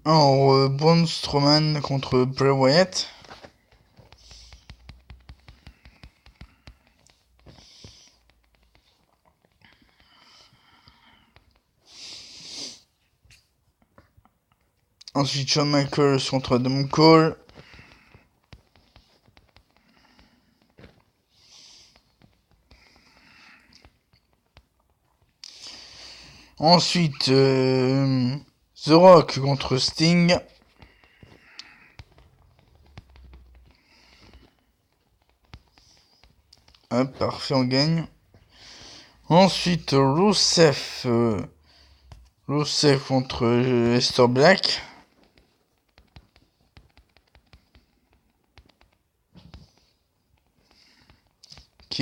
Alors, Braun Strowman contre Bray Wyatt. Ensuite, Shawn Michaels contre Adam Cole. Ensuite, The Rock contre Sting. Hop, parfait, on gagne. Ensuite, Rusev contre Aleister Black. Ok.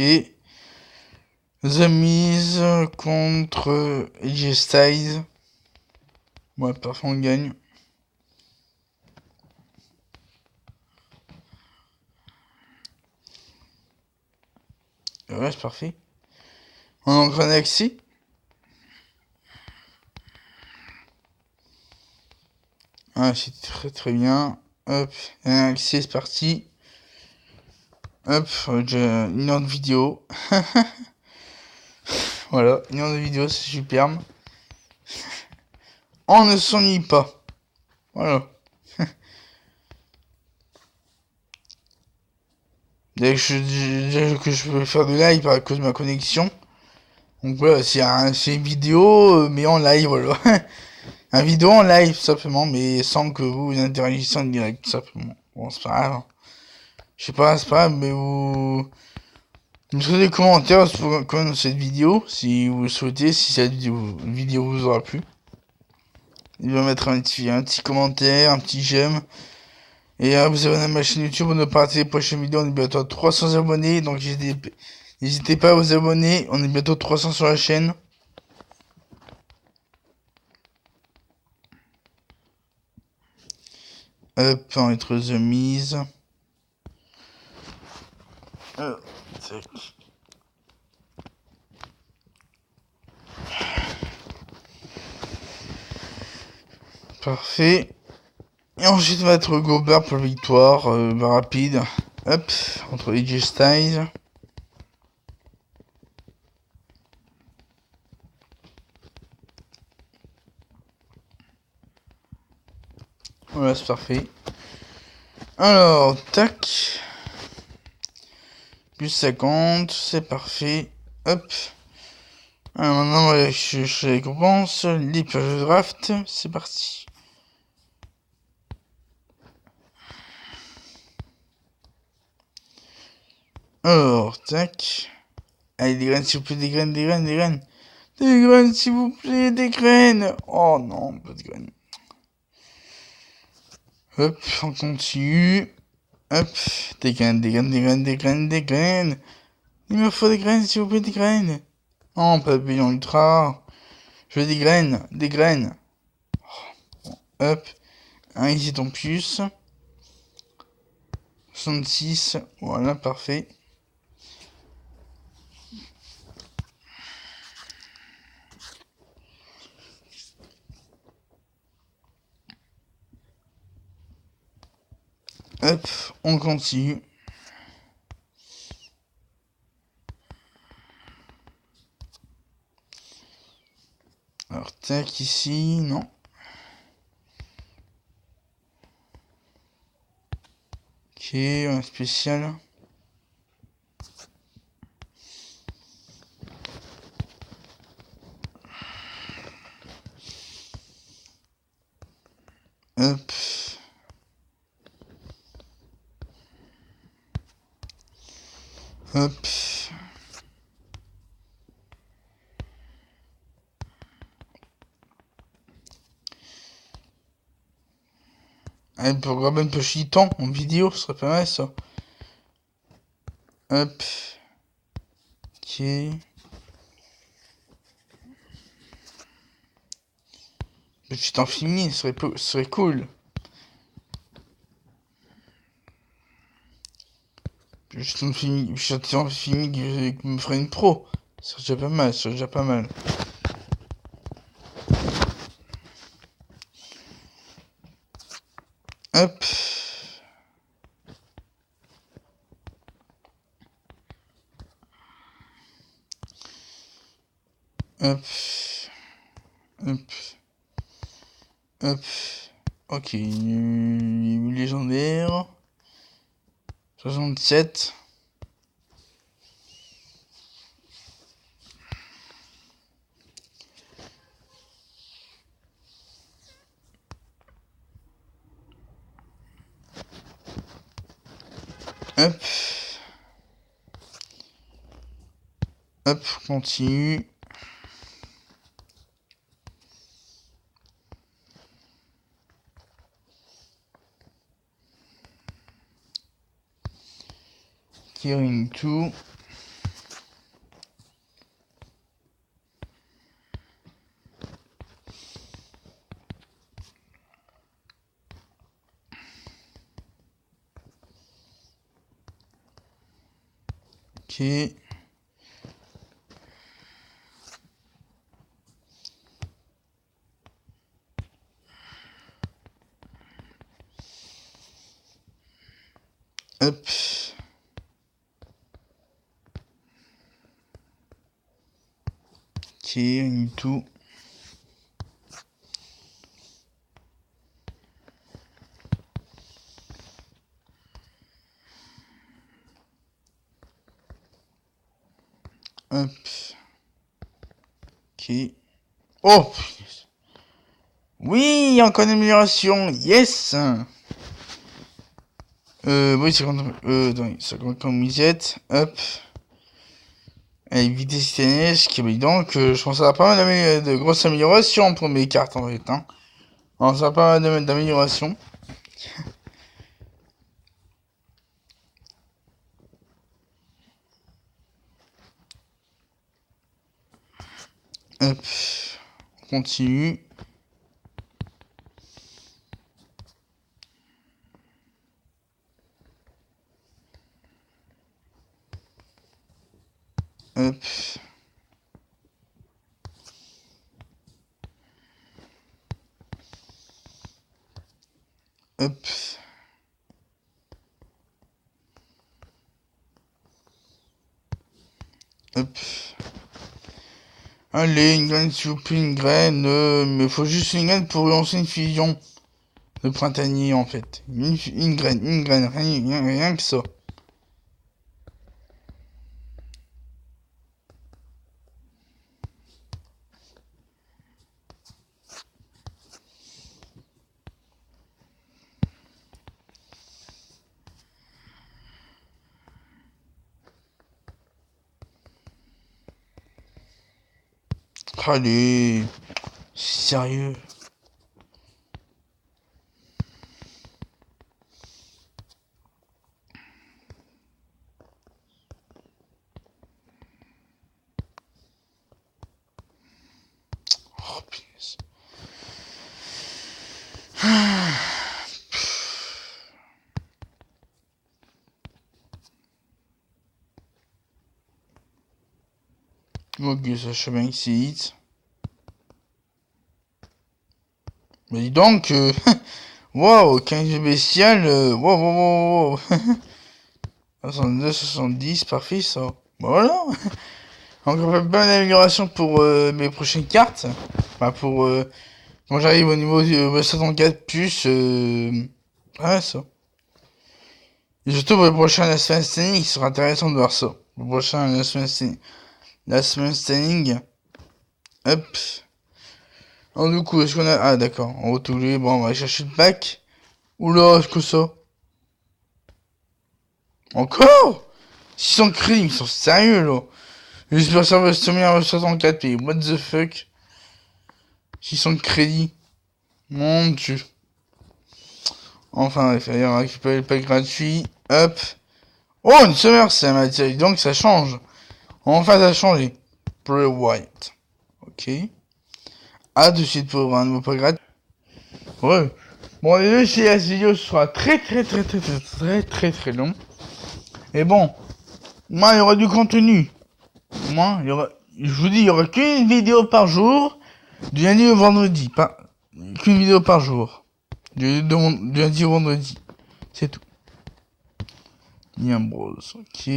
The Miz contre AJ Styles. Ouais, parfait, on gagne. Ouais, c'est parfait. On a encore un accès. Ah, c'est très très bien. Hop, un accès, c'est parti. Hop, une heure de vidéo. Voilà, une heure de vidéo, c'est superbe. On ne s'ennuie pas. Voilà. Dès que je peux faire de live à cause de ma connexion. Donc voilà, c'est une vidéo, mais en live, voilà. Un vidéo en live, simplement, mais sans que vous interagissiez en direct, simplement. Bon, c'est pas grave. Je sais pas, c'est pas grave, mais vous mettez des commentaires sur cette vidéo, si vous le souhaitez, si cette vidéo vous aura plu. Il va mettre un petit commentaire, un petit j'aime. Et vous abonnez à ma chaîne YouTube pour ne pas rater les prochaines vidéos. On est bientôt à 300 abonnés, donc n'hésitez pas à vous abonner. On est bientôt 300 sur la chaîne. Hop, on va être the mise. Tac. Parfait. Et ensuite, on va être Gobert pour la victoire, rapide. Hop, entre AJ Styles. Voilà, c'est parfait. Alors, tac. Plus 50, c'est parfait. Hop. Alors maintenant, on va chercher les récompenses. Les pages de draft, c'est parti. Alors, tac. Allez, des graines, s'il vous plaît, des graines, des graines, des graines. Des graines, s'il vous plaît, des graines. Oh non, pas de graines. Hop, on continue. Hop, des graines, des graines, des graines, des graines, des graines. Il me faut des graines, s'il vous plaît, des graines. Non, papillon ultra. Je veux des graines, des graines. Hop, un ici ton plus. 66, voilà, parfait. Hop, on continue. Alors, tac, ici, non. Ok, un spécial. Hop. Hop. Un programme un peu chitant en vidéo, ce serait pas mal ça. Hop. Ok. Petit en fini, ce serait cool. Petit en fini qui me ferait une pro. Ce serait déjà pas mal, ce serait déjà pas mal. Hop. Hop. Hop. Hop. Ok. Légendaire. 67. Hop. Hop, continue. Clearing 2. Ok. Hop. Clearing 2. Hop. Ok. Oh oui, encore une amélioration. Yes. Oui, 50 comme misette. Hop. Et vitesse tennis, qui est donc, je pense que ça va pas mal de grosses améliorations pour mes cartes en fait. Hein. Alors, ça va pas mal d'améliorations. Hop. On continue. Hop. Hop. Hop. Allez, une graine, s'il vous plaît, une graine. Mais faut juste une graine pour lancer une fusion de printanier, en fait. Une graine, rien que ça. Allez, sérieux. Oh, punaise. Ok, ça, je sais bien que c'est hit. Mais dis donc, wow, 15 bestial, wow. 62, 70, parfait ça. Bah voilà. Encore pas plein d'améliorations pour mes prochaines cartes. Enfin, pour quand j'arrive au niveau 64 plus, ouais, ça. Et surtout pour le prochain Last Man Standing, il sera intéressant de voir ça. Le prochain Last Man Standing. Hop. Alors du coup, est-ce qu'on a... Ah d'accord, on va tout oublier. Bon, on va aller chercher le pack. Oula, est-ce que ça? Encore 600 crédits, ils sont sérieux là. J'espère que ça va se terminer à 64 mais what the fuck? 600 crédits. Mon dieu. Enfin, il fallait récupérer le pack gratuit. Hop. Oh, une summer ça m'a dit. Donc ça change. Enfin, ça a changé. Blue White. Ok. Ah, de suite pour un nouveau pack gratuit. Ouais. Bon, les deux chez la vidéo sera très long. Et bon, moi, il y aura du contenu. Moi, il y aura, je vous dis, il y aura qu'une vidéo par jour, du lundi au vendredi, pas qu'une vidéo par jour, du lundi au vendredi, c'est tout. Niambros, ok.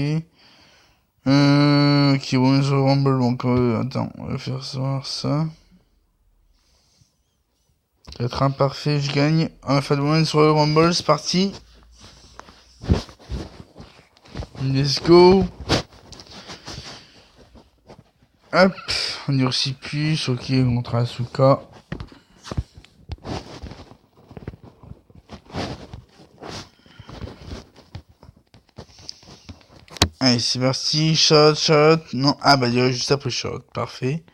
Ok, bon, sur Rumble, donc, attends, on va faire ça. Être imparfait, je gagne. On va faire le sur le Rumble, c'est parti. Let's go. Hop, on durcit plus, ok, contre Asuka. Allez, c'est parti, shot, non, ah bah, il y a juste après shot, parfait.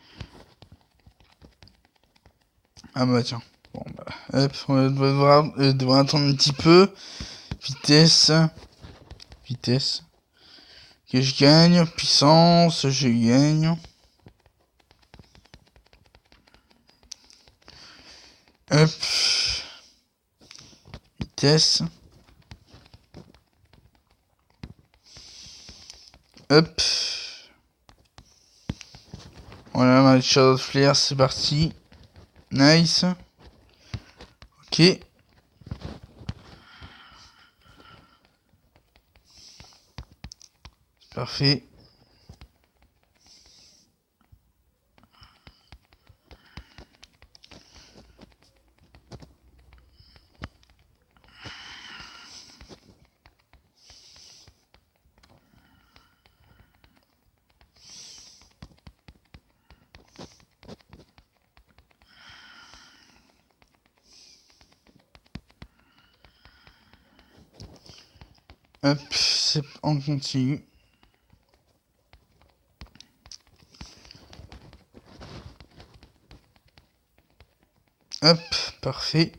Ah bah tiens, bon bah, hop, on va devoir attendre un petit peu. Vitesse, que je gagne, puissance, je gagne. Hop, vitesse. Hop. Voilà, ma Shadow Flare, c'est parti. Nice. Ok. Parfait. Hop, on continue. Hop, parfait.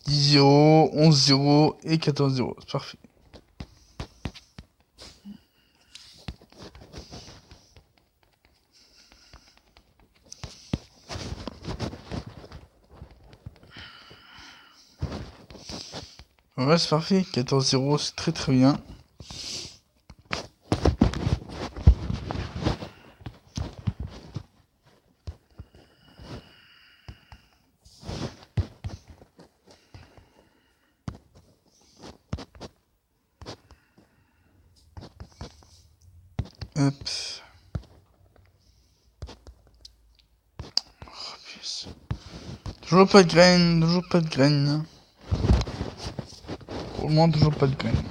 10-0, 11-0 et 14-0. C'est parfait. Ouais, c'est parfait. 14-0, c'est très très bien. Hop. Oh, puce. Toujours pas de graines, toujours pas de graines. Pour le moment, toujours pas de graines.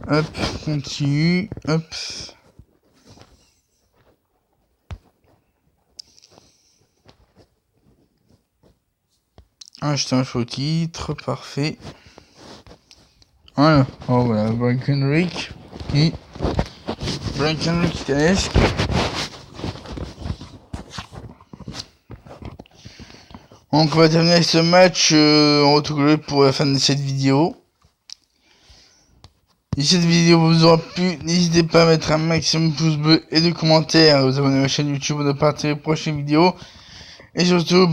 Hop, continue. Hop. Acheter un faux titre, parfait. Voilà, oh voilà, Breckenridge et Breckenridge tedeschi. Donc on va terminer ce match, on retrouve pour la fin de cette vidéo. Si cette vidéo vous aura plu, n'hésitez pas à mettre un maximum de pouces bleus et de commentaires, à vous abonner à ma chaîne YouTube de partir les prochaines vidéos. Et surtout,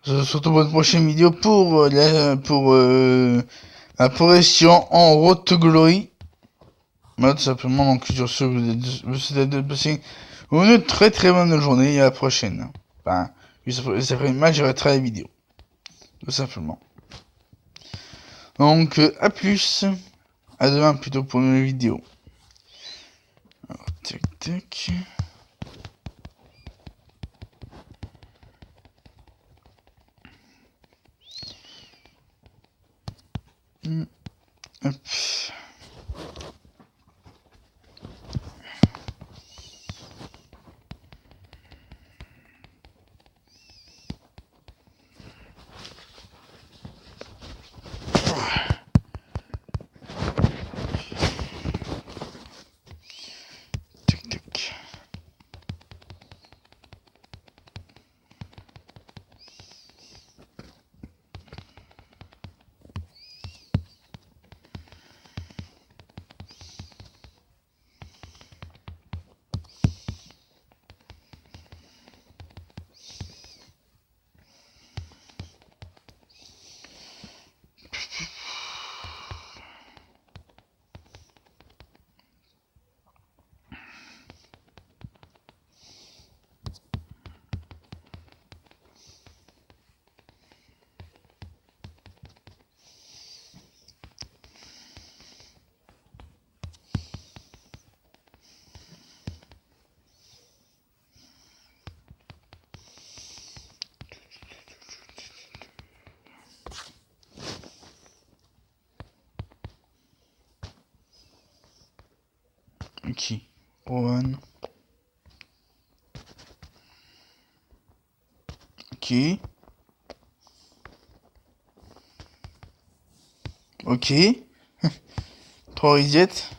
surtout pour une prochaine vidéo pour la progression en Road to Glory. Voilà, tout simplement, donc sur ce, vous souhaite de passer une très très bonne journée et à la prochaine. Enfin, juste après le match, j'arrêterai la vidéo. Tout simplement. Donc, à plus. À demain plutôt pour une nouvelle vidéo. Alors, tac tac. Hop. Tac tac. Ok. One. Ok. Ok. 3 resets.